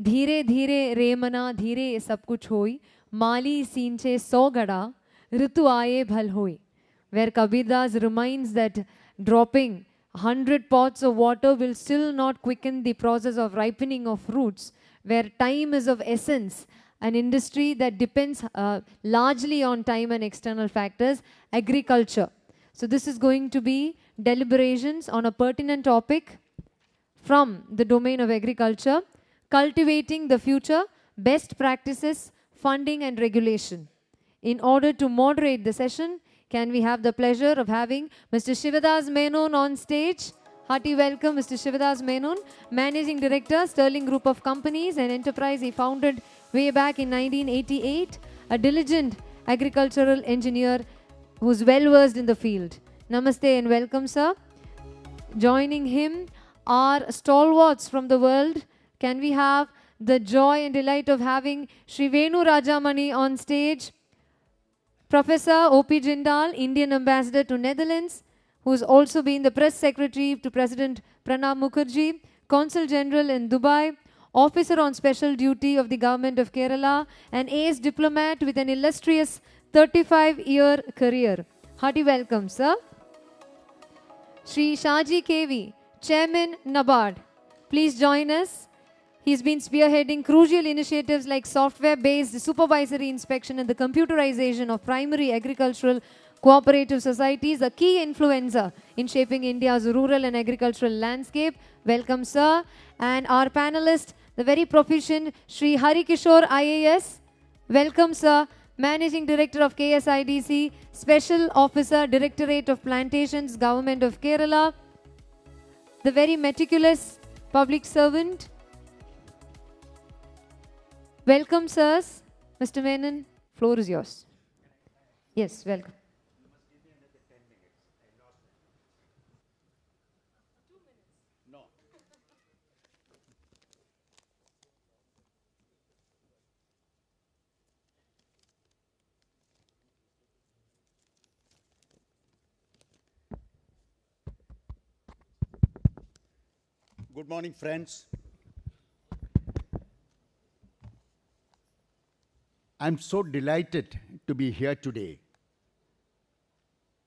धीरे धीरे रेमना धीरे सब कुछ होई, माली सींचे सौ गड़ा, ऋतु आए भल होई. Where Kabirdas reminds that dropping 100 pots of water will still not quicken the process of ripening of fruits, where time is of essence, an industry that depends largely on time and external factors, agriculture. So this is going to be deliberations on a pertinent topic from the domain of agriculture, cultivating the future, best practices, funding and regulation. In order to moderate the session, can we have the pleasure of having Mr. Shivdas Menon on stage? Hearty welcome, Mr. Shivdas Menon, Managing Director, Sterling Group of Companies, an enterprise he founded way back in 1988, a diligent agricultural engineer who's well versed in the field. Namaste and welcome, sir. Joining him are stalwarts from the world. Can we have the joy and delight of having Shri Venu Rajamony on stage? Professor O.P. Jindal, Indian Ambassador to Netherlands, who's also been the Press Secretary to President Pranab Mukherjee, Consul General in Dubai, Officer on Special Duty of the Government of Kerala, an ace diplomat with an illustrious 35-year career. Hearty welcome, sir. Shri Shaji KV, Chairman NABARD. Please join us. He's been spearheading crucial initiatives like software-based supervisory inspection and the computerization of primary agricultural cooperative societies, a key influencer in shaping India's rural and agricultural landscape. Welcome, sir. And our panelist, the very proficient Shri Harikishore IAS. Welcome, sir. Managing Director of KSIDC, Special Officer, Directorate of Plantations, Government of Kerala. The very meticulous public servant. Welcome, sirs. Mr. Menon, floor is yours. Yes, welcome. Good morning, friends. I'm so delighted to be here today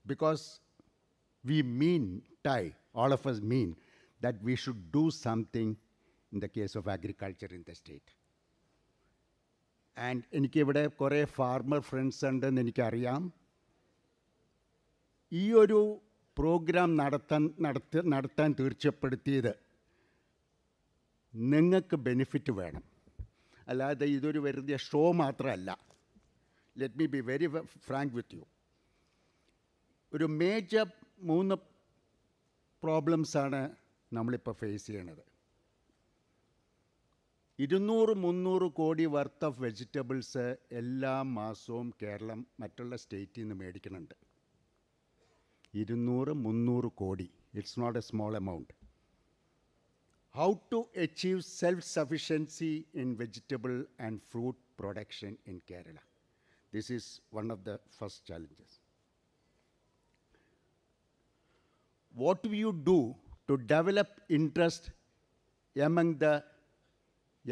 because we mean, all of us mean, that we should do something in the case of agriculture in the state. And എനിക്ക് ഇവിടെ കുറേ farmer friends ഉണ്ടെന്ന് എനിക്കറിയാം. ഈ ഒരു programme നടത്താൻ തീർച്ചപ്പെടുത്തിയത് നിങ്ങൾക്ക് benefit വേണം, അല്ലാതെ ഇതൊരു വെറുതെ ഷോ മാത്രമല്ല. Let me be very Frank with you. ഒരു മേജർ 3 പ്രോബ്ലംസാണ് നമ്മളിപ്പോൾ ഫേസ് ചെയ്യണത്. 200-300 കോടി വർത്ത് ഓഫ് വെജിറ്റബിൾസ് എല്ലാ മാസവും കേരളം മറ്റുള്ള സ്റ്റേറ്റിൽ നിന്ന് മേടിക്കുന്നുണ്ട്. 200-300 കോടി. It's not a small amount. How to achieve self-sufficiency in vegetable and fruit production in Kerala. This is one of the first challenges. What do you do to develop interest among the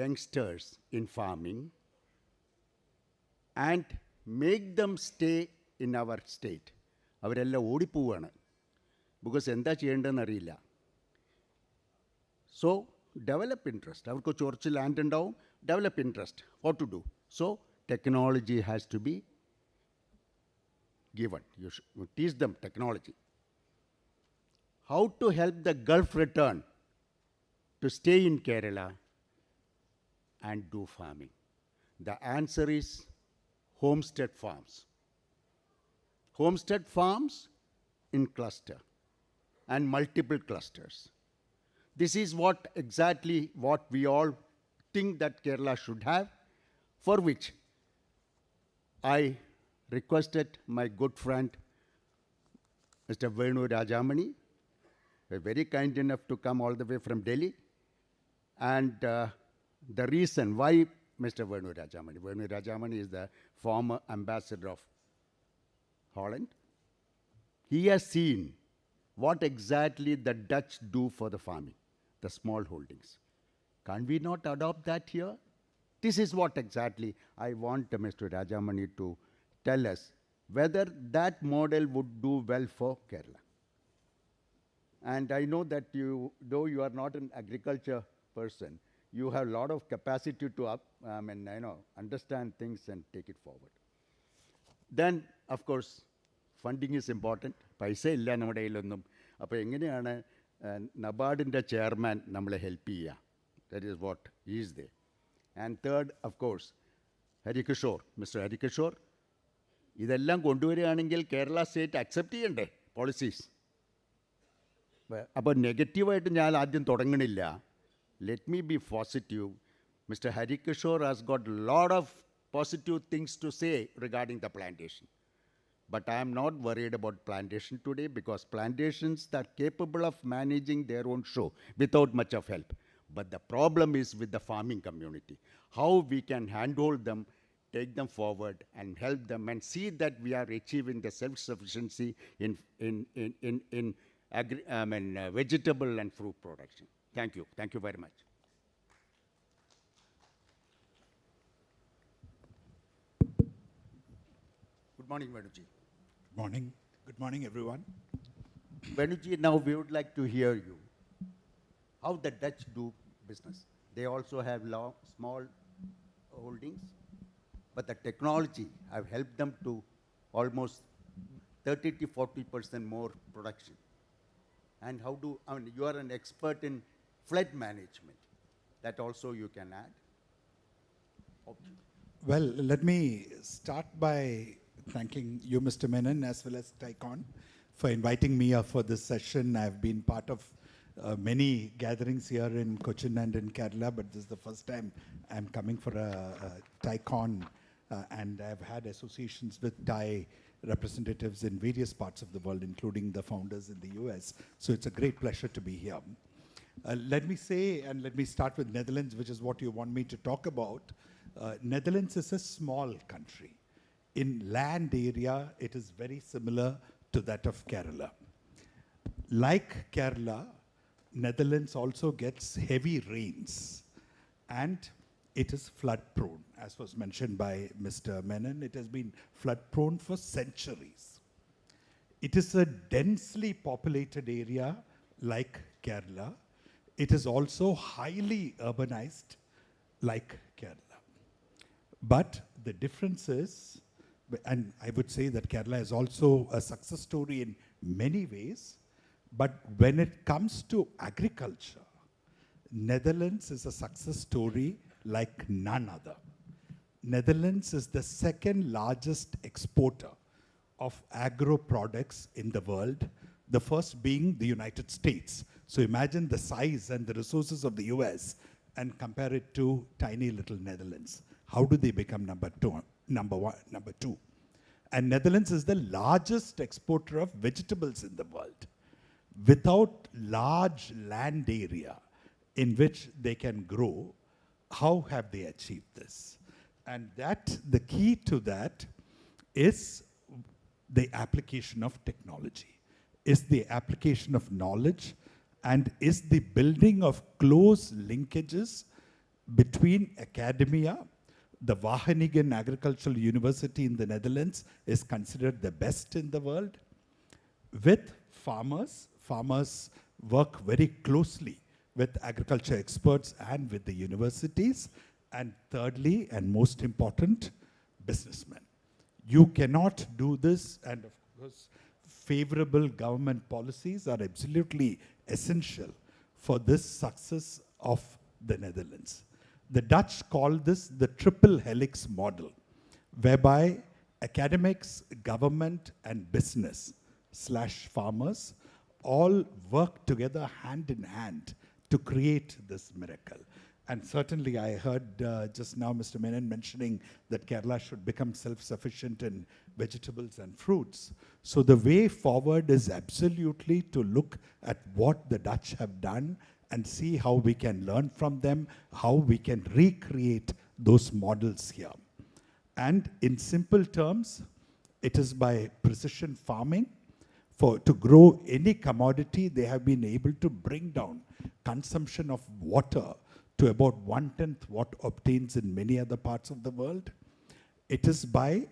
youngsters in farming and make them stay in our state? അവരെല്ലാം ഓടിപ്പോവാണ്. Because എന്താ ചെയ്യേണ്ടതെന്ന് അറിയില്ല. So, develop interest. Avarku chorchu land undavum, develop interest. What to do? So, technology has to be given. You should teach them technology. How to help the Gulf return to stay in Kerala and do farming? The answer is homestead farms. Homestead farms in cluster and multiple clusters. This is exactly what we all think that Kerala should have, for which I requested my good friend, Mr. Venu Rajamony, very kind enough to come all the way from Delhi. And the reason why Mr. Venu Rajamony is the former ambassador of Holland. He has seen what exactly the Dutch do for the farming, the small holdings. Can't we not adopt that here? This is what exactly I want Mr. Rajamony to tell us, whether that model would do well for Kerala. And I know that you, though you are not an agriculture person, you have a lot of capacity to understand things and take it forward. Then, of course, funding is important. Paisa illa nammade kayilonnum. Appo enganeyana NABARD chairman nammale help cheya. That is what he is there. And third, of course, Harikishore, Mr. Harikishore, ഇതെല്ലാം കൊണ്ടുവരികയാണെങ്കിൽ Kerala state accept ചെയ്യണ്ടേ policies? അപ്പോൾ നെഗറ്റീവായിട്ട് ഞാൻ ആദ്യം തുടങ്ങണില്ല. Let me be positive. Mister Harikishore has got lot of positive things to say regarding the plantation. But I am not worried about plantation today, because plantations are capable of managing their own show without much of help. But the problem is with the farming community. How we can handhold them, take them forward and help them and see that we are achieving the self-sufficiency in vegetable and fruit production. Thank you. Thank you very much. Good morning, Venuji. Morning. Good morning, everyone. Venuji, now we would like to hear you. How the Dutch do business. They also have small holdings, but the technology have helped them to almost 30 to 40% more production. And how do, you are an expert in flood management. That also you can add. Okay. Well, let me start by thanking you, Mr. Menon, as well as TiEcon, for inviting me for this session. I've been part of many gatherings here in Kochi and in Kerala, but this is the first time I'm coming for a TiEcon, and I've had associations with Thai representatives in various parts of the world, including the founders in the US. So it's a great pleasure to be here. Let me say, and let me start with Netherlands, which is what you want me to talk about. Netherlands is a small country. In land area, it is very similar to that of Kerala. Like Kerala, Netherlands also gets heavy rains, and it is flood prone. As was mentioned by Mr. Menon, it has been flood prone for centuries. It is a densely populated area like Kerala. It is also highly urbanized like Kerala. But the difference is, and I would say that Kerala is also a success story in many ways, but when it comes to agriculture, Netherlands is a success story like none other. Netherlands is the second largest exporter of agro products in the world, the first being the United States. So imagine the size and the resources of the US and compare it to tiny little Netherlands. How do they become number two? And Netherlands is the largest exporter of vegetables in the world. Without large land area in which they can grow, how have they achieved this? And the key to that is the application of technology, is the application of knowledge, and is the building of close linkages between academia. The Wageningen Agricultural University in the Netherlands is considered the best in the world. With farmers, farmers work very closely with agriculture experts and with the universities. And thirdly, and most important, businessmen. You cannot do this, and of course, favorable government policies are absolutely essential for this success of the Netherlands. The Dutch call this the triple helix model, whereby academics, government, and business / farmers all work together hand in hand to create this miracle. And certainly I heard just now Mr. Menon mentioning that Kerala should become self-sufficient in vegetables and fruits. So the way forward is absolutely to look at what the Dutch have done and see how we can learn from them, how we can recreate those models here. And in simple terms, it is by precision farming. To grow any commodity, they have been able to bring down consumption of water to about 1/10 what obtains in many other parts of the world. It is by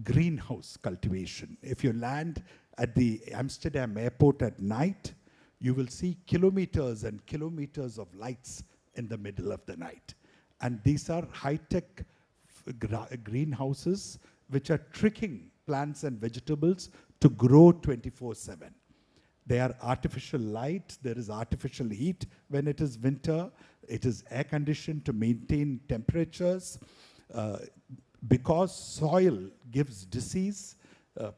greenhouse cultivation. If you land at the Amsterdam airport at night, you will see kilometers and kilometers of lights in the middle of the night. And these are high-tech greenhouses which are tricking plants and vegetables to grow 24/7. They are artificial light, there is artificial heat when it is winter, it is air conditioned to maintain temperatures. Because soil gives disease,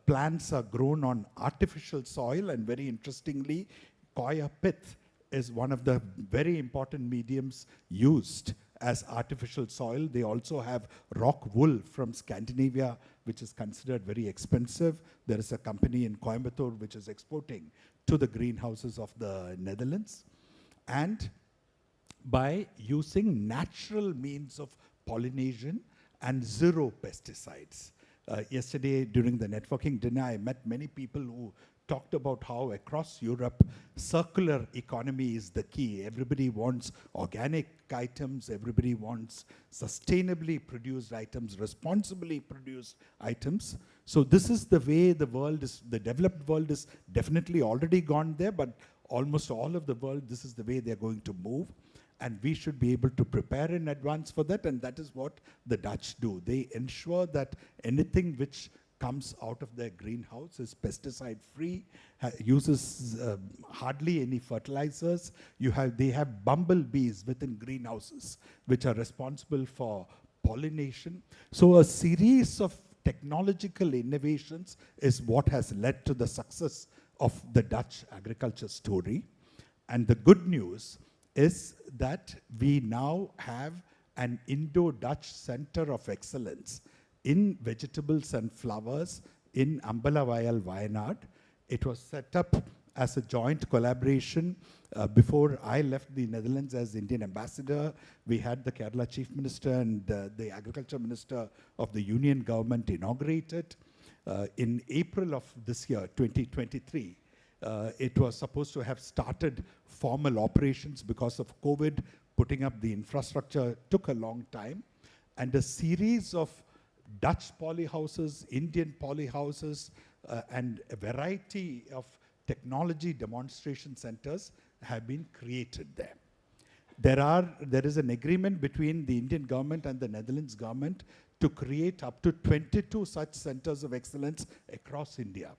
plants are grown on artificial soil, and very interestingly, coir pith is one of the very important mediums used as artificial soil. They also have rock wool from Scandinavia, which is considered very expensive. There is a company in Coimbatore which is exporting to the greenhouses of the Netherlands. And by using natural means of pollination and zero pesticides. Yesterday during the networking dinner, I met many people who talked about how across Europe, circular economy is the key. Everybody wants organic items, everybody wants sustainably produced items, responsibly produced items. So this is the way the world is, the developed world is definitely already gone there, but almost all of the world, this is the way they're going to move. And we should be able to prepare in advance for that, and that is what the Dutch do. They ensure that anything which comes out of their greenhouse is pesticide-free, uses hardly any fertilizers. They have bumblebees within greenhouses, which are responsible for pollination. So a series of technological innovations is what has led to the success of the Dutch agriculture story. And the good news is that we now have an Indo-Dutch Center of Excellence in vegetables and flowers in Ambassador, Wayanad. It was set up as a joint collaboration. Before I left the Netherlands as Indian ambassador, we had the Kerala Chief Minister and the Agriculture Minister of the Union government inaugurated. In April of this year, 2023, it was supposed to have started formal operations. Because of COVID, putting up the infrastructure took a long time. And a series of Dutch polyhouses, Indian polyhouses, and a variety of technology demonstration centers have been created there. There is an agreement between the Indian government and the Netherlands government to create up to 22 such centers of excellence across India.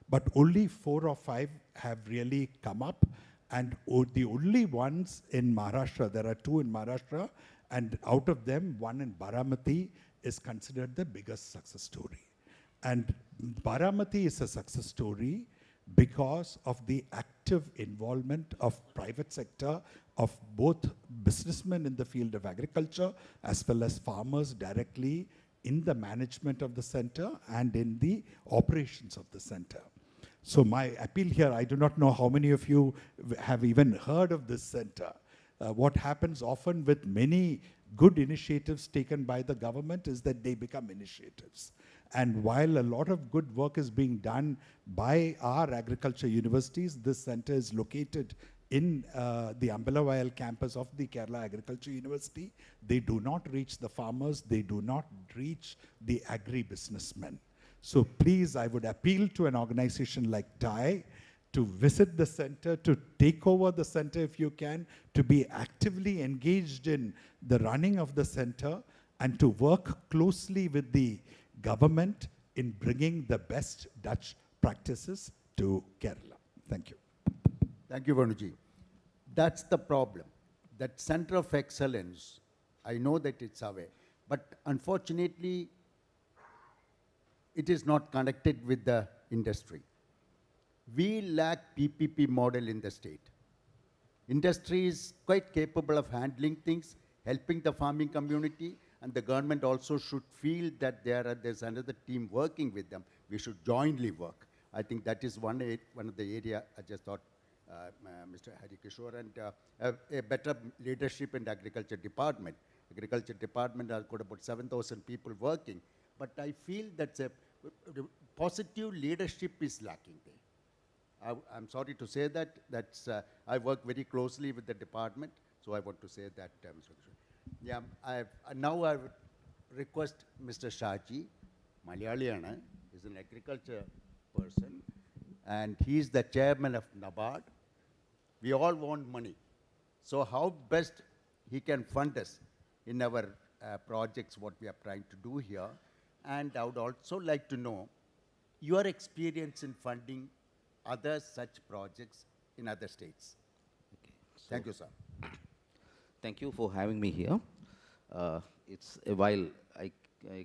But only 4 or 5 have really come up, and the only ones in Maharashtra, there are 2 in Maharashtra, and out of them, 1 in Baramati is considered the biggest success story. And Baramati is a success story because of the active involvement of private sector, of both businessmen in the field of agriculture as well as farmers directly in the management of the center and in the operations of the center. So my appeal here, I do not know how many of you have even heard of this center. What happens often with many good initiatives taken by the government is that they become initiatives. And while a lot of good work is being done by our agriculture universities, this center is located in the Ambassador campus of the Kerala Agriculture University. They do not reach the farmers, they do not reach the agri-businessmen. So please, I would appeal to an organization like TiE to visit the center, to take over the center if you can, to be actively engaged in the running of the center, and to work closely with the government in bringing the best Dutch practices to Kerala. Thank you. Thank you, Venuji. That's the problem. That center of excellence, I know that it's away, but unfortunately, it is not connected with the industry. We lack PPP model in the state. Industry is quite capable of handling things, helping the farming community, and the government also should feel that there's another team working with them. We should jointly work. I think that is one of the area I just thought, Mr. Harikishore, and a better leadership in the agriculture department. Agriculture department has got about 7,000 people working, but I feel that positive leadership is lacking there. I'm sorry to say that. I work very closely with the department, So I want to say that, Mr. Krishnan. Yeah, now I would request Mr. Shaji, Malayaliana, is an agriculture person, and he is the chairman of NABARD. We all want money. So how best he can fund us in our projects, what we are trying to do here. And I would also like to know your experience in funding other such projects in other states. Okay, so Thank you, sir. thank you for having me here. It's a while I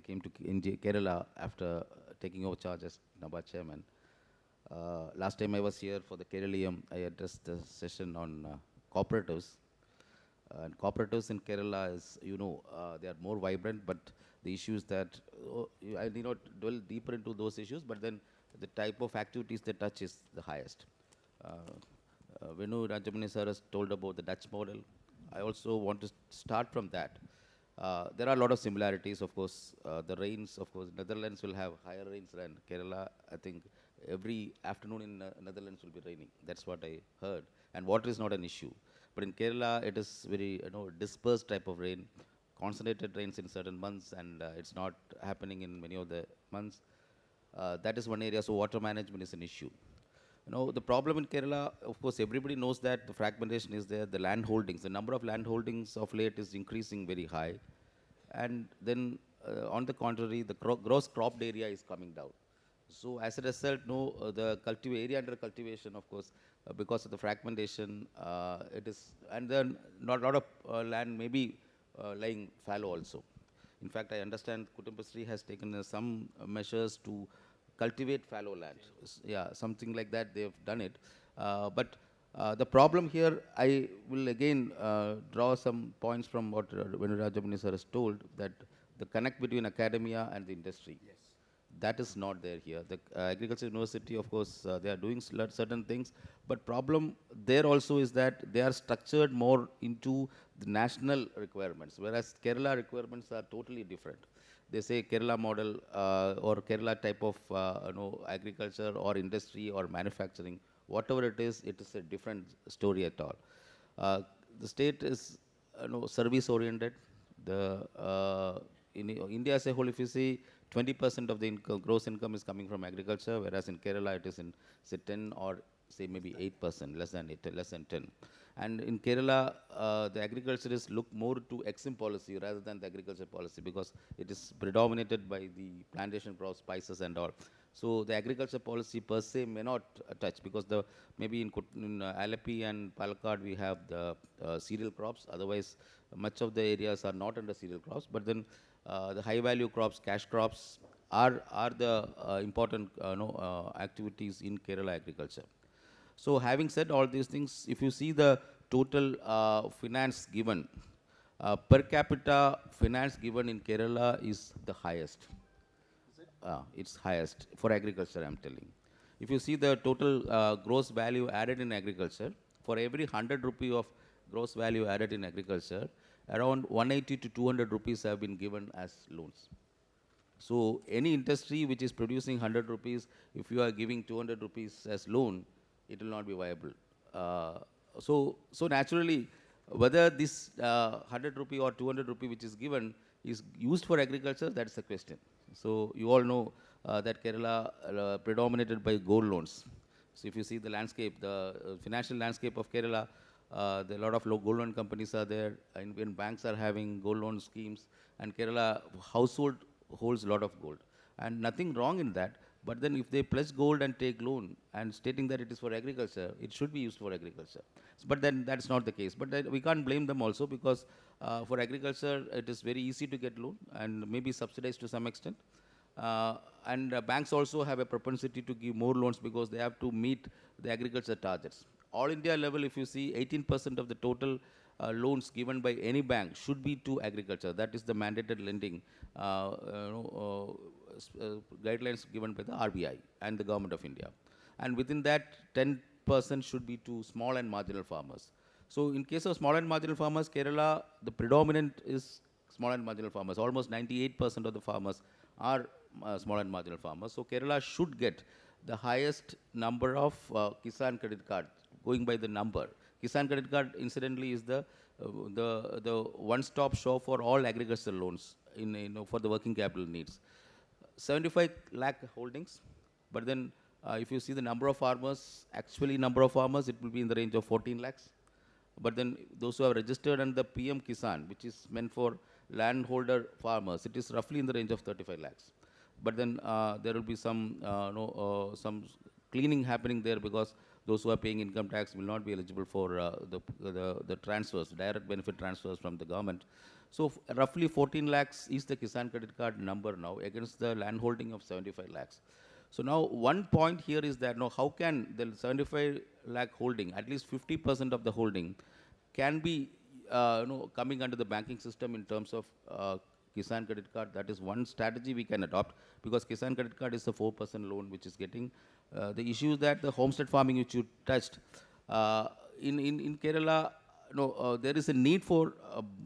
came to India, Kerala after taking over charge as NABARD chairman. Last time I was here for the Keralium, I addressed the session on cooperatives. And cooperatives in Kerala is, they are more vibrant, but the issues that, I need not dwell deeper into those issues, but then the type of activities they touch is the highest. Venu, Rajamony sir has told about the Dutch model. I also want to start from that. There are a lot of similarities, of course. The rains, of course, Netherlands will have higher rains than Kerala. I think every afternoon in Netherlands will be raining. That's what I heard. And water is not an issue. But in Kerala, it is very dispersed type of rain, concentrated rains in certain months, and it's not happening in many of the months. That is one area, so water management is an issue. The problem in Kerala, of course, everybody knows that the fragmentation is there, the land holdings, the number of land holdings of late is increasing very high. And then, on the contrary, the gross cropped area is coming down. So as a result, the area under cultivation, of course, because of the fragmentation, it is, and then not a lot of land may be lying fallow also. In fact, I understand Shri has taken some measures to cultivate fallow land. Yeah, something like that, they have done it. But the problem here, I will again draw some points from what Venu Rajamony sir has told, that the connect between academia and the industry. Yes. That is not there here. The Agriculture University, of course, they are doing certain things, but problem there also is that they are structured more into the national requirements, whereas Kerala requirements are totally different. They say Kerala model or Kerala type of agriculture or industry or manufacturing, whatever it is a different story at all. The state is service oriented. In India as a whole, if you see, 20% of the gross income is coming from agriculture, whereas in Kerala it is in say 10 or say maybe 8%, less than 10. And in Kerala, the agriculturists look more to EXIM policy rather than the agriculture policy, because it is predominated by the plantation crops, spices and all. So the agriculture policy per se may not touch, because maybe in Alleppey and Palakkad we have the cereal crops. Otherwise, much of the areas are not under cereal crops. But then the high value crops, cash crops are the important activities in Kerala agriculture. So having said all these things, if you see the total finance given, per capita finance given in Kerala is the highest. It's highest for agriculture, I'm telling. If you see the total gross value added in agriculture, for every 100 rupee of gross value added in agriculture, around 180 to 200 rupees have been given as loans. So any industry which is producing 100 rupees, if you are giving 200 rupees as loan, it will not be viable. So naturally, whether this 100 rupee or 200 rupee which is given is used for agriculture, that's the question. So you all know that Kerala predominated by gold loans. So if you see the landscape, the financial landscape of Kerala, there are a lot of gold loan companies are there, and when banks are having gold loan schemes, and Kerala household holds a lot of gold. And nothing wrong in that, but then if they pledge gold and take loan and stating that it is for agriculture, it should be used for agriculture. But then that's not the case. But we can't blame them also, because for agriculture, it is very easy to get loan and maybe subsidized to some extent. Banks also have a propensity to give more loans because they have to meet the agriculture targets. All India level, if you see, 18% of the total loans given by any bank should be to agriculture. That is the mandated lending guidelines given by the RBI and the Government of India. And within that, 10% should be to small and marginal farmers. So in case of small and marginal farmers, Kerala, the predominant is small and marginal farmers. Almost 98% of the farmers are small and marginal farmers. So Kerala should get the highest number of Kisan credit card, going by the number. Kisan credit card, incidentally, is the the one-stop shop for all agricultural loans in, for the working capital needs. 75 lakh holdings, but then if you see the number of farmers, actually number of farmers, it will be in the range of 14 lakhs. But then those who have registered under the PM Kisan, which is meant for landholder farmers, it is roughly in the range of 35 lakhs. But then there will be some, some cleaning happening there, because those who are paying income tax will not be eligible for the transfers, direct benefit transfers from the government. So roughly 14 lakhs is the Kisan credit card number now against the land holding of 75 lakhs. So now one point here is that, how can the 75 lakh holding, at least 50% of the holding, can be coming under the banking system in terms of Kisan credit card? That is one strategy we can adopt, because Kisan credit card is a 4% loan which is getting. The issue is that the homestead farming which you touched, in Kerala, there is a need for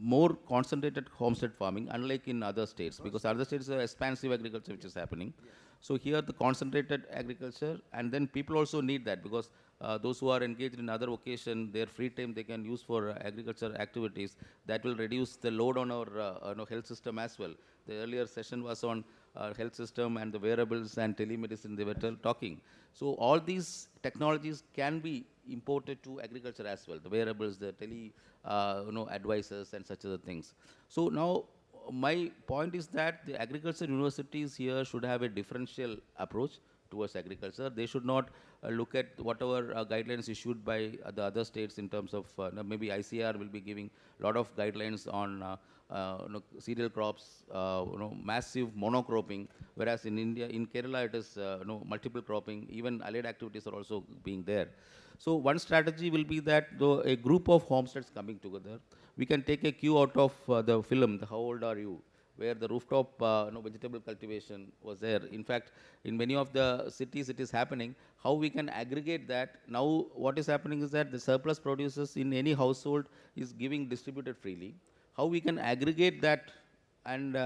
more concentrated homestead farming, unlike in other states, because other states are expansive agriculture which is happening. So here the concentrated agriculture, and then people also need that, because those who are engaged in other vocation, their free time they can use for agriculture activities. That will reduce the load on our health system as well. The earlier session was on health system and the wearables and telemedicine they were talking. So all these technologies can be imported to agriculture as well, the wearables, the advisors and such other things. So now my point is that the agriculture universities here should have a differential approach towards agriculture. They should not look at whatever guidelines issued by the other states in terms of, maybe ICR will be giving a lot of guidelines on cereal crops, massive monocropping, whereas in India, in Kerala, it is multiple cropping. Even allied activities are also being there. So one strategy will be that though a group of homesteads coming together, we can take a cue out of the film, the How Old Are You?, where the rooftop vegetable cultivation was there. In fact, in many of the cities it is happening. How we can aggregate that? Now what is happening is that the surplus produces in any household is giving distributed freely. How we can aggregate that and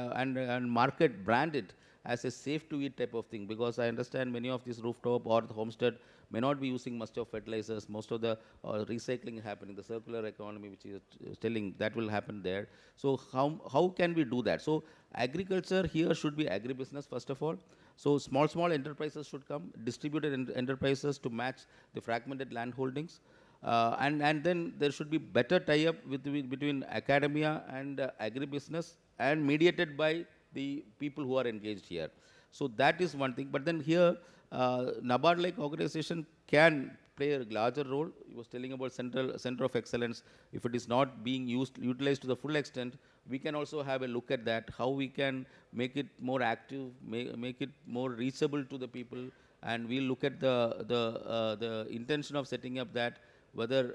market, brand it as a safe to eat type of thing, because I understand many of these rooftop or the homestead may not be using much of fertilizers. Most of the recycling happening, the circular economy which is telling, that will happen there. So how can we do that? So agriculture here should be agribusiness first of all. So small enterprises should come, distributed enterprises to match the fragmented land holdings. And then there should be better tie-up between academia and agribusiness, and mediated by the people who are engaged here. So that is one thing. But then here, NABARD-like organization can play a larger role. He was telling about center of excellence. If it is not being utilized to the full extent, we can also have a look at that, how we can make it more active, make it more reachable to the people, and we'll look at the intention of setting up that, whether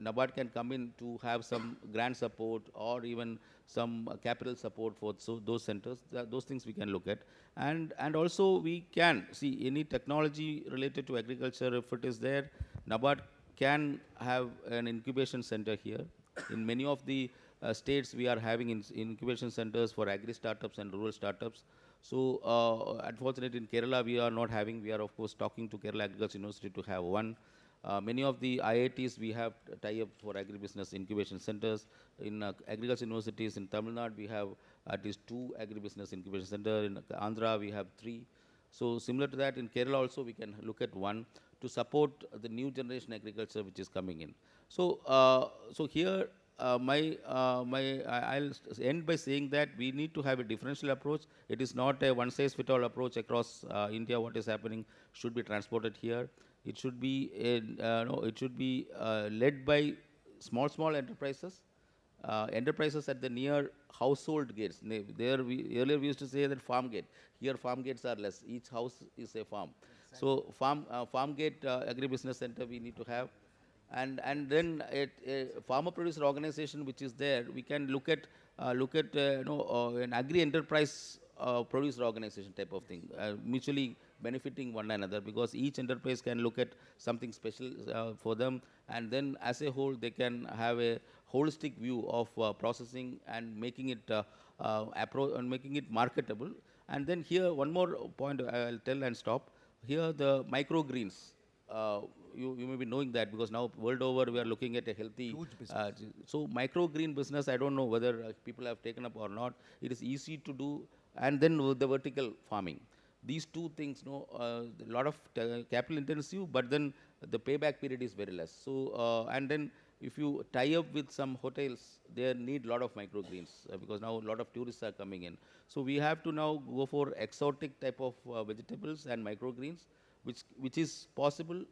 NABARD can come in to have some grant support or even some capital support for those centers. Those things we can look at. And also we can see any technology related to agriculture, if it is there, NABARD can have an incubation center here. In many of the states, we are having incubation centers for agri startups and rural startups. So unfortunately in Kerala, we are not having. We are of course talking to Kerala Agriculture University to have one. Many of the IITs, we have tie-up for agribusiness incubation centers. In agriculture universities in Tamil Nadu, we have at least 2 agribusiness incubation centers. In Andhra, we have 3. So similar to that, in Kerala also, we can look at one to support the new generation agriculture which is coming in. So, so here, I'll end by saying that we need to have a differential approach. It is not a one-size-fits-all approach across India. What is happening should be transported here. It should be led by small enterprises, enterprises at the near household gates. Earlier we used to say that farm gate. Here farm gates are less. Each house is a farm. So farm gate agribusiness center we need to have, and then a farmer producer organization which is there, we can look at an agri enterprise producer organization type of thing, mutually benefiting one another, because each enterprise can look at something special for them, and then as a whole they can have a holistic view of processing and making it making it marketable. And then here one more point I'll tell and stop. Here the microgreens, you may be knowing that because now world over we are looking at a healthy. Huge business. So microgreen business, I don't know whether people have taken up or not. It is easy to do, and then the vertical farming. These two things, a lot of capital intensive, but then the payback period is very less. So and then if you tie up with some hotels, they need a lot of microgreens because now a lot of tourists are coming in. So we have to now go for exotic type of vegetables and microgreens, which is possible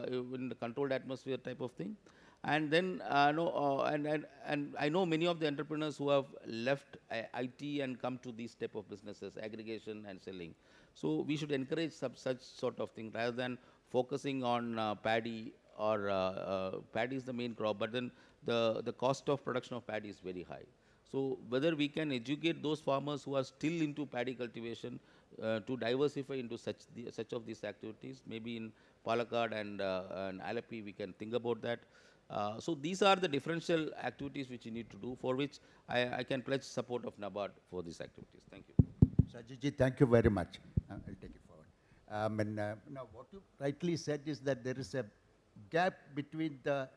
in the controlled atmosphere type of thing. And then and I know many of the entrepreneurs who have left IT and come to these type of businesses, aggregation and selling. So we should encourage such sort of thing rather than focusing on paddy or paddy is the main crop, but then the cost of production of paddy is very high. So whether we can educate those farmers who are still into paddy cultivation to diversify into such of these activities, maybe in Palakkad and Alleppey we can think about that. So these are the differential activities which you need to do, for which I can pledge support of NABARD for these activities. Thank you. Shaji ji, thank you very much. I'll take it forward. Now, what you rightly said is that there is a gap between the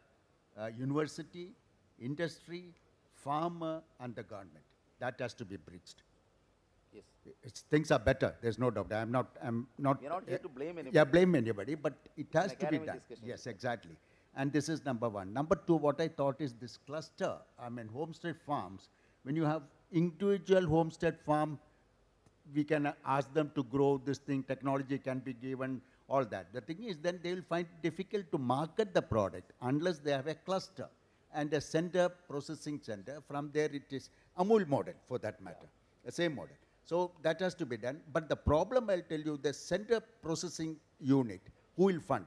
university, industry, farmer, and the government. That has to be bridged. Yes. Things are better. There's no doubt. I'm not. We are not here to blame anybody. Yeah, blame anybody, but it has to be academic done. discussion. Yes, exactly. And this is number one. Number two, what I thought is this cluster. Homestead farms. When you have individual homestead farm, we can ask them to grow this thing. Technology can be given. All that. The thing is, then they will find it difficult to market the product unless they have a cluster and a center, processing center. From there, it is Amul model, for that matter, the same model. So that has to be done. But the problem, I'll tell you, the center processing unit, who will fund?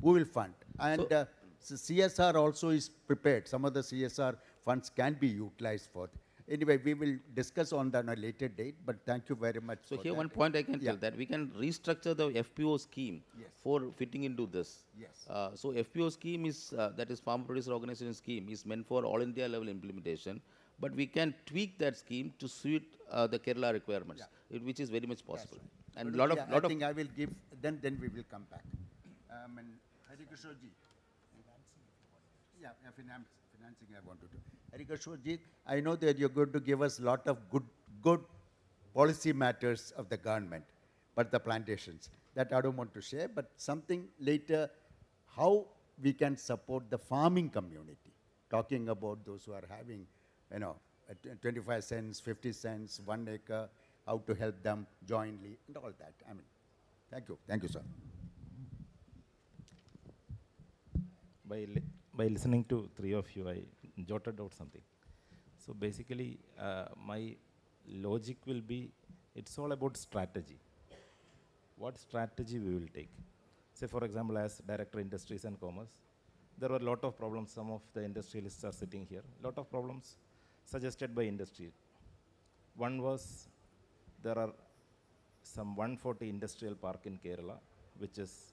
Who will fund? And so CSR also is prepared. Some of the CSR funds can be utilized for. Anyway, we will discuss on that on a later date, but thank you very much. So for here that. one point I can tell that we can restructure the FPO scheme Yes. for fitting into this. Yes. So FPO scheme is, that is Farm Producer Organization scheme, is meant for all India level implementation, but we can tweak that scheme to suit the Kerala requirements, which is very much possible. And But lot I of think I will give, then we will come back. And Harikishore ji. Yeah, financing I want to do. Harikishore ji, I know that you're going to give us a lot of good policy matters of the government, but the plantations, that I don't want to share, but something later, how we can support the farming community, talking about those who are having, 25 cents, 50 cents, 1 acre, how to help them jointly, and all that. Thank you. Thank you, sir. By listening to three of you, I jotted out something. So basically, my logic will be, it's all about strategy. What strategy we will take? Say, for example, as Director Industries and Commerce, there were a lot of problems. Some of the industrialists are sitting here. A lot of problems suggested by industry. One was, there are some 140 industrial park in Kerala, which is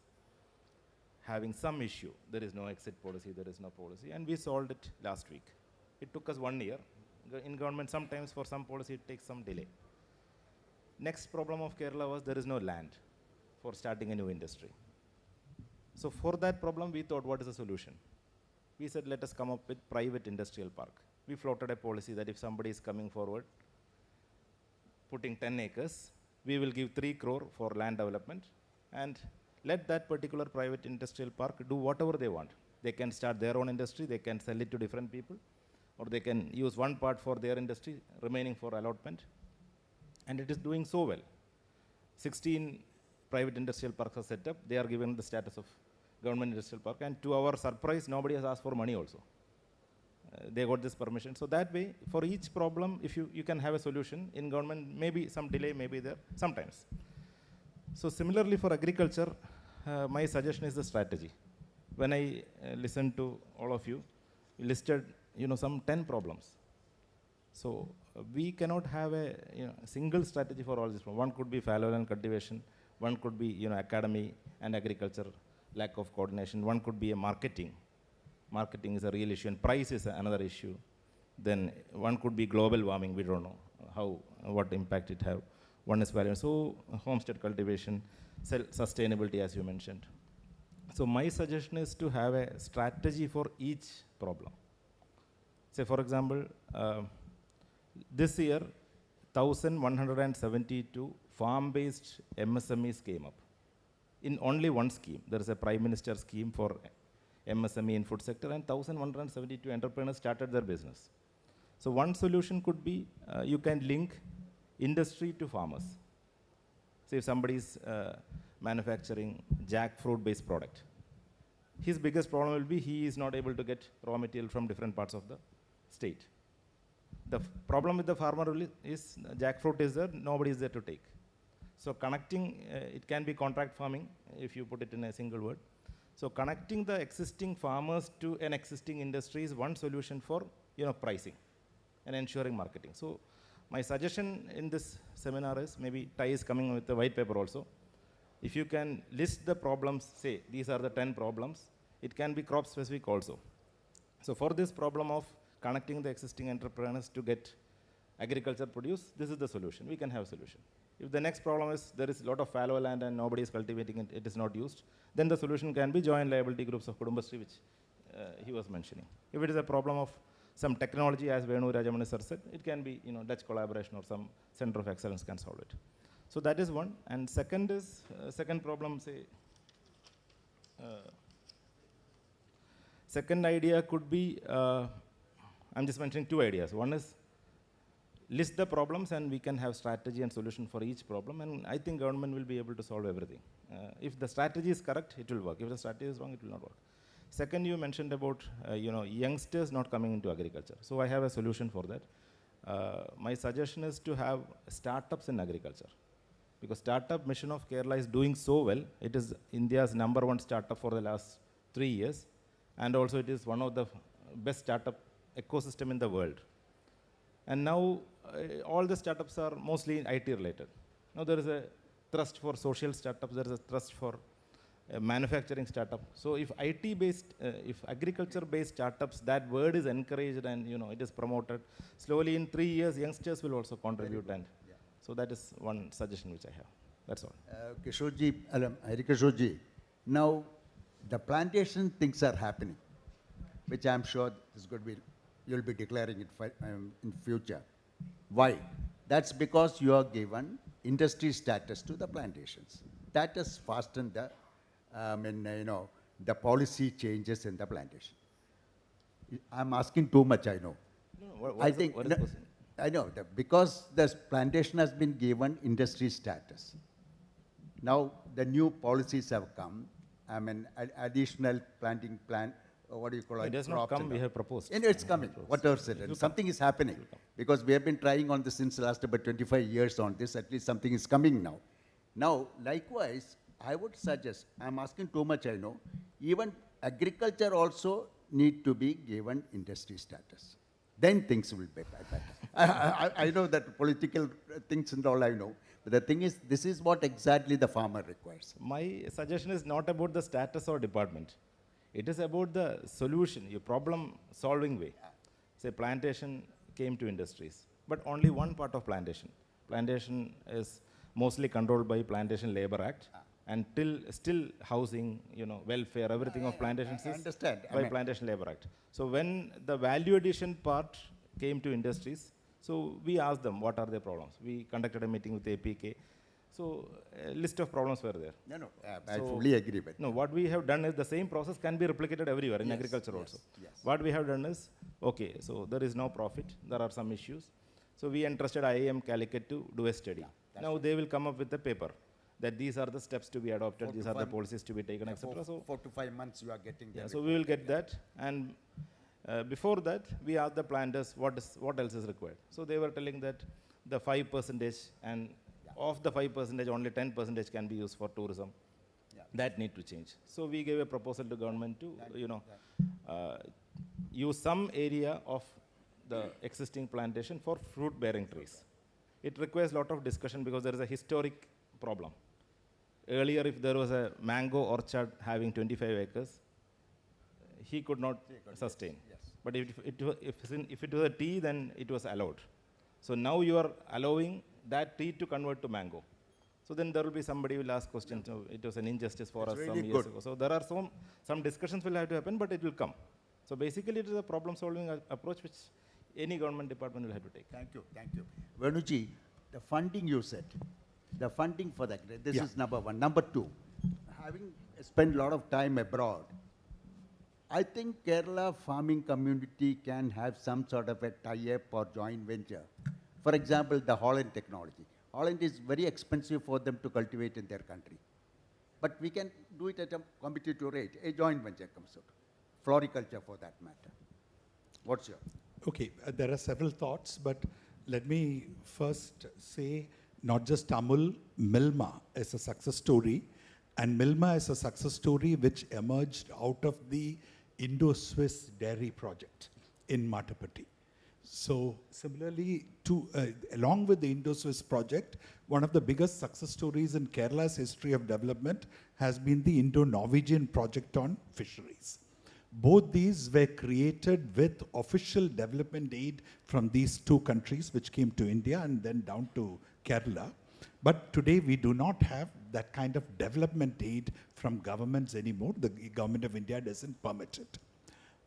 having some issue. There is no exit policy, there is no policy, and we solved it last week. It took us 1 year. In government, sometimes for some policy, it takes some delay. Next problem of Kerala was there is no land for starting a new industry. So for that problem, we thought, what is the solution? We said, let us come up with private industrial park. We floated a policy that if somebody is coming forward, putting 10 acres, we will give 3 crore for land development, and let that particular private industrial park do whatever they want. They can start their own industry, they can sell it to different people, or they can use one part for their industry, remaining for allotment. And it is doing so well. 16 private industrial parks are set up. They are given the status of government industrial park, and to our surprise, nobody has asked for money also. They got this permission. So that way, for each problem, if you can have a solution in government, maybe some delay may be there sometimes. So similarly for agriculture, my suggestion is the strategy. When I listened to all of you, you listed some 10 problems. So we cannot have a single strategy for all this. One could be fallow land cultivation. One could be academy and agriculture, lack of coordination. One could be a marketing. Marketing is a real issue, and price is another issue. Then one could be global warming. We don't know what impact it have. One is value. So homestead cultivation, sustainability, as you mentioned. So my suggestion is to have a strategy for each problem. Say for example, this year 1,172 farm-based MSMEs came up. In only one scheme, there is a Prime Minister scheme for MSME in food sector, and 1,172 entrepreneurs started their business. So one solution could be you can link industry to farmers. Say if somebody is manufacturing jackfruit-based product, his biggest problem will be he is not able to get raw material from different parts of the state. The problem with the farmer is jackfruit is there, nobody is there to take. So connecting, it can be contract farming if you put it in a single word. So connecting the existing farmers to an existing industry is one solution for pricing and ensuring marketing. So my suggestion in this seminar is, maybe TiE is coming with a white paper also. If you can list the problems, say these are the 10 problems, it can be crop specific also. So for this problem of connecting the existing entrepreneurs to get agriculture produce, this is the solution. We can have a solution. If the next problem is there is a lot of fallow land and nobody is cultivating it, it is not used, then the solution can be joint liability groups of Kudumbashree, which he was mentioning. If it is a problem of some technology, as Venu, Rajamony sir said, it can be Dutch collaboration or some center of excellence can solve it. So that is one. And second is, second problem, say, second idea could be, I'm just mentioning two ideas. One is list the problems and we can have strategy and solution for each problem, and I think government will be able to solve everything. If the strategy is correct, it will work. If the strategy is wrong, it will not work. Second, you mentioned about youngsters not coming into agriculture. So I have a solution for that. My suggestion is to have startups in agriculture, because startup mission of Kerala is doing so well. It is India's #1 startup for the last 3 years, and also it is one of the best startup ecosystem in the world. And now all the startups are mostly IT related. Now there is a thrust for social startups, there is a thrust for manufacturing startup. So if IT based, if agriculture based startups, that word is encouraged and it is promoted, slowly in 3 years youngsters will also contribute, and so that is one suggestion which I have. That's all. Harikishore, now the plantation things are happening, which I'm sure is going to be, you'll be declaring it in future. Why? That's because you are given industry status to the plantations. That has fastened the, the policy changes in the plantation. I'm asking too much, I know. No, I think, I know, because the plantation has been given industry status. Now the new policies have come. Additional planting plan. What do you call it? It does not come, we have proposed. And it's coming, whatever said. Something is happening, because we have been trying on this since last about 25 years on this. At least something is coming now. Now, likewise, I would suggest, I'm asking too much, I know, even agriculture also need to be given industry status. Then things will be better. I know that political things and all I know, but the thing is, this is what exactly the farmer requires. My suggestion is not about the status or department. It is about the solution, your problem solving way. Say plantation came to industries, but only one part of plantation. Plantation is mostly controlled by Plantation Labor Act, and still housing, welfare, everything of plantations is by Plantation Labor Act. So when the value addition part came to industries, so we asked them what are their problems. We conducted a meeting with APK. So a list of problems were there. No, I fully agree with. No, what we have done is the same process can be replicated everywhere in agriculture also. Yes. What we have done is, okay, so there is no profit, there are some issues. So we entrusted IIM Calicut to do a study. Now they will come up with a paper that these are the steps to be adopted, these are the policies to be taken, etc. So 4 to 5 months you are getting them. so we will get that, and before that we asked the planters what else is required. So they were telling that the 5%, and of the 5%, only 10% can be used for tourism. That need to change. So we gave a proposal to government to, use some area of the existing plantation for fruit-bearing trees. It requires a lot of discussion because there is a historic problem. Earlier, if there was a mango orchard having 25 acres, he could not sustain. Yes. But if it was a tea, then it was allowed. So now you are allowing that tea to convert to mango. So then there will be somebody will ask questions. So it was an injustice for us really some years good. ago. So there are some discussions will have to happen, but it will come. So basically, it is a problem-solving approach which any government department will have to take. Thank you, thank you. Venuji, the funding you said, the funding for that, this is number one. Number two, having spent a lot of time abroad, I think Kerala farming community can have some sort of a tie-up or joint venture. For example, the Holland technology. Holland is very expensive for them to cultivate in their country. But we can do it at a competitive rate. A joint venture comes out. Floriculture for that matter. What's your? Okay, there are several thoughts, but let me first say not just Tamil, Milma is a success story, and Milma is a success story which emerged out of the Indo-Swiss dairy project in Matapati. So similarly, along with the Indo-Swiss project, one of the biggest success stories in Kerala's history of development has been the Indo-Norwegian project on fisheries. Both these were created with official development aid from these two countries, which came to India and then down to Kerala. But today we do not have that kind of development aid from governments anymore. The government of India doesn't permit it.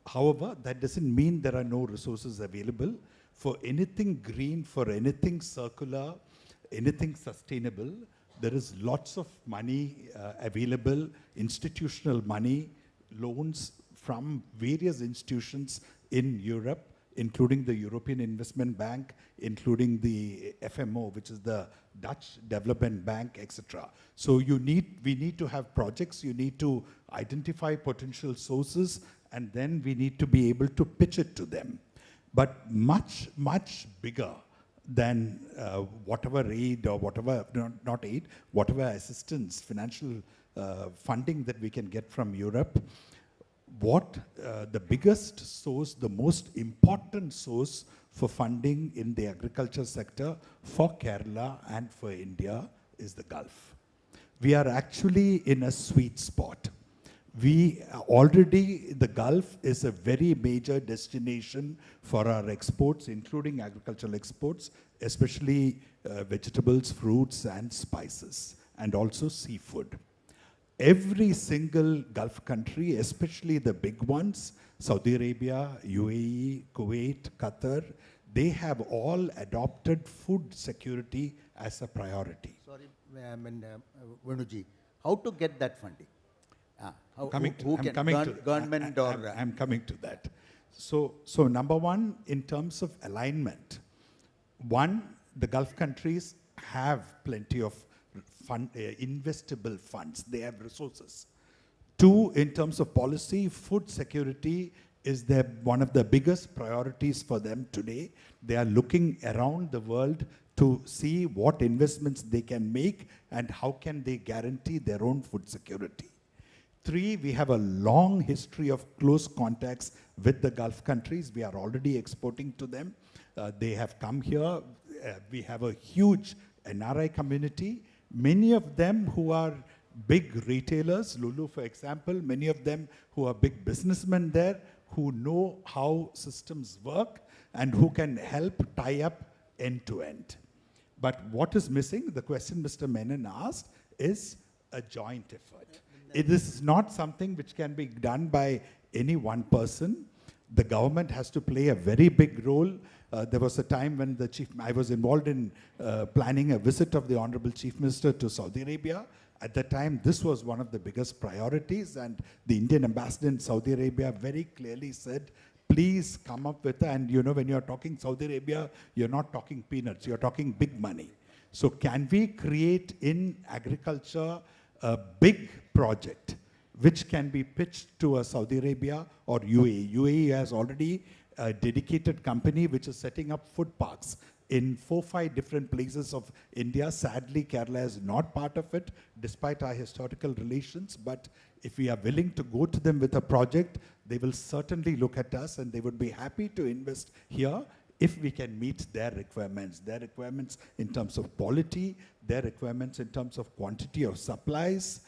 However, that doesn't mean there are no resources available for anything green, for anything circular, anything sustainable. There is lots of money available, institutional money, loans from various institutions in Europe, including the European Investment Bank, including the FMO, which is the Dutch Development Bank, etc. So we need to have projects, you need to identify potential sources, and then we need to be able to pitch it to them. But much, much bigger than whatever aid or whatever, not aid, whatever assistance, financial funding that we can get from Europe, the biggest source, the most important source for funding in the agriculture sector for Kerala and for India is the Gulf. We are actually in a sweet spot. The Gulf is a very major destination for our exports, including agricultural exports, especially vegetables, fruits, and spices, and also seafood. Every single Gulf country, especially the big ones, Saudi Arabia, UAE, Kuwait, Qatar, they have all adopted food security as a priority. Sorry, Venuji, how to get that funding? I'm coming to that. So number one, in terms of alignment, the Gulf countries have plenty of investable funds. They have resources. Two, in terms of policy, food security is one of the biggest priorities for them today. They are looking around the world to see what investments they can make and how can they guarantee their own food security. Three, we have a long history of close contacts with the Gulf countries. We are already exporting to them. They have come here. We have a huge NRI community. Many of them who are big retailers, Lulu for example, many of them who are big businessmen there, who know how systems work and who can help tie up end to end. But what is missing, the question Mr. Menon asked, is a joint effort. This is not something which can be done by any one person. The government has to play a very big role. There was a time when I was involved in planning a visit of the Honorable Chief Minister to Saudi Arabia. At that time, this was one of the biggest priorities, and the Indian ambassador in Saudi Arabia very clearly said, please come up with, and you know, when you're talking Saudi Arabia, you're not talking peanuts, you're talking big money. So can we create in agriculture a big project which can be pitched to a Saudi Arabia or UAE? UAE has already a dedicated company which is setting up food parks in 4-5 different places of India. Sadly, Kerala is not part of it, despite our historical relations. But if we are willing to go to them with a project, they will certainly look at us and they would be happy to invest here if we can meet their requirements in terms of quality, their requirements in terms of quantity of supplies,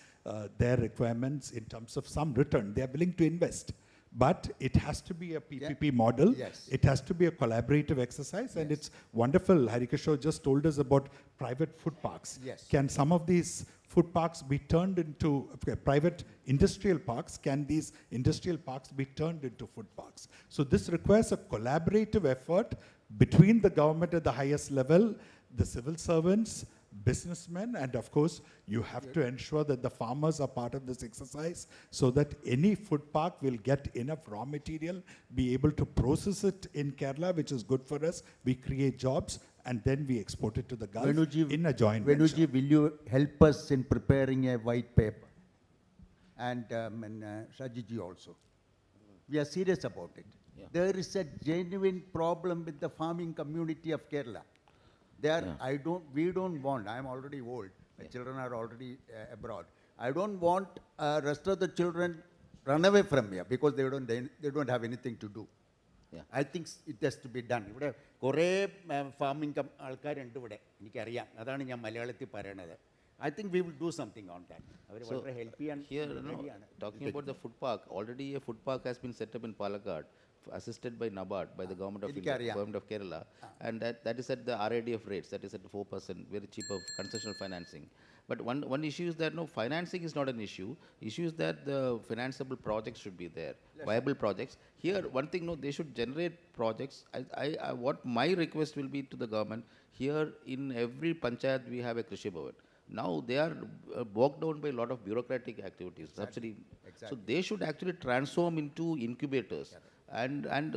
their requirements in terms of some return. They are willing to invest. But it has to be a PPP model. Yes. It has to be a collaborative exercise. And it's wonderful. Harikishore just told us about private food parks. Yes. Can some of these food parks be turned into private industrial parks? Can these industrial parks be turned into food parks? So this requires a collaborative effort between the government at the highest level, the civil servants, businessmen, and of course, you have to ensure that the farmers are part of this exercise so that any food park will get enough raw material, be able to process it in Kerala, which is good for us. We create jobs, and then we export it to the Gulf in a joint venture. Venuji, will you help us in preparing a white paper? And Shaji ji also. We are serious about it. Yeah. There is a genuine problem with the farming community of Kerala. There, we don't want, I'm already old, my children are already abroad. I don't want rest of the children run away from here because they don't have anything to do. Yeah. I think it has to be done. ഇവിടെ കുറേ farming ആൾക്കാരുണ്ട് ഇവിടെ എനിക്കറിയാം അതാണ് ഞാൻ മലയാളത്തിൽ പറയണത്. I think we will do something on that. അവർ വളരെ help ചെയ്യാൻ Here, ready-ആണ്. talking about the food park, already a food park has been set up in Palakkad, assisted by NABARD, by the government of India, എനിക്കറിയാം. government of Kerala, and that is at the RADF rates, that is at 4%, very cheap of concessional financing. But one issue is that no, financing is not an issue. Issue is that the financeable projects should be there, viable projects. Here, one thing, no, they should generate projects. What my request will be to the government, here in every panchayat we have a Krishi Bhavan. Now they are bogged down by a lot of bureaucratic activities, subsidy. So they should actually transform into incubators and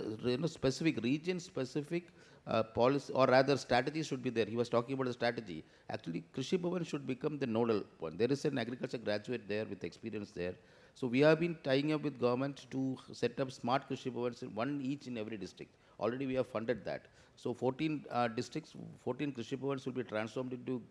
specific region specific policy, or rather strategies should be there. He was talking about the strategy. Actually, Krishi Bhavan should become the nodal point. There is an agriculture graduate there with experience there. So we have been tying up with government to set up smart Krishi Bhavans, one each in every district. Already we have funded that. So 14 districts, 14 Krishi Bhavans will be transformed into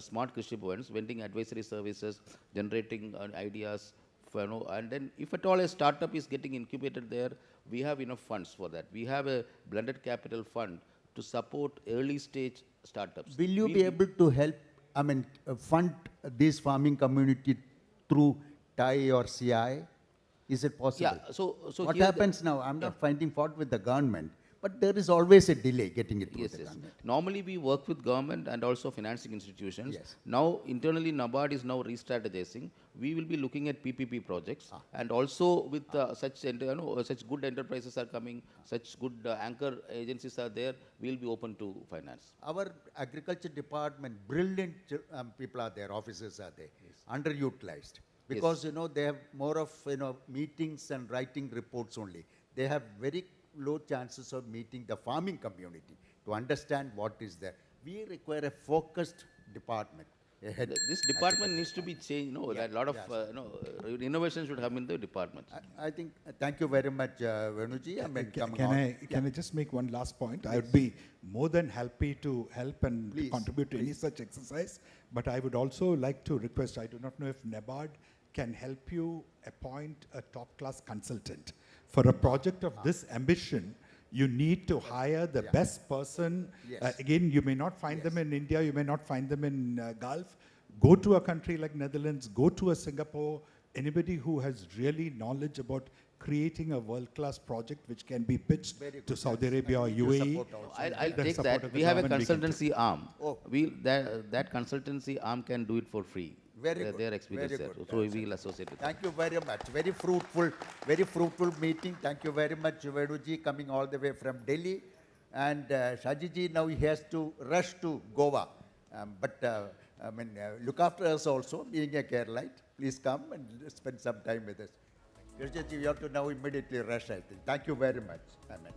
smart Krishi Bhavans, vending advisory services, generating ideas, and then if at all a startup is getting incubated there, we have enough funds for that. We have a blended capital fund to support early stage startups. Will you be able to help, fund this farming community through TIE or CI? Is it possible? Yeah, so what here happens now? I'm not finding fault with the government, but there is always a delay getting it through Yes, the yes. government. Normally we work with government and also financing institutions. Yes. Now internally NABARD is now re-strategizing. We will be looking at PPP projects and also with such good enterprises are coming, such good anchor agencies are there, we will be open to finance. Our agriculture department, brilliant people are there, officers are there, underutilized. Because, they have more of, meetings and writing reports only. They have very low chances of meeting the farming community to understand what is there. We require a focused department. This department needs to be changed. That a lot of innovation should happen in the department. I think, thank you very much, Venuji. Can I just make one last point? I would be more than happy to help and contribute to any such exercise. But I would also like to request, I do not know if NABARD can help you appoint a top-class consultant. For a project of this ambition, you need to hire the best person. Yes. Again, you may not find them in India, you may not find them in Gulf. Go to a country like Netherlands, go to a Singapore, anybody who has really knowledge about creating a world-class project which can be pitched to Saudi Arabia or UAE. I'll take that. We have a consultancy arm. That consultancy arm can do it for free. Very good. Their experience Very there. good. So we will associate with Thank you very much. Very fruitful meeting. Thank you very much, Venuji, coming all the way from Delhi. And Shaji ji, now he has to rush to Goa. Look after us also, being a Keralite. Please come and spend some time with us. Shaji ji, you have to now immediately rush, I think. Thank you very much. Amen.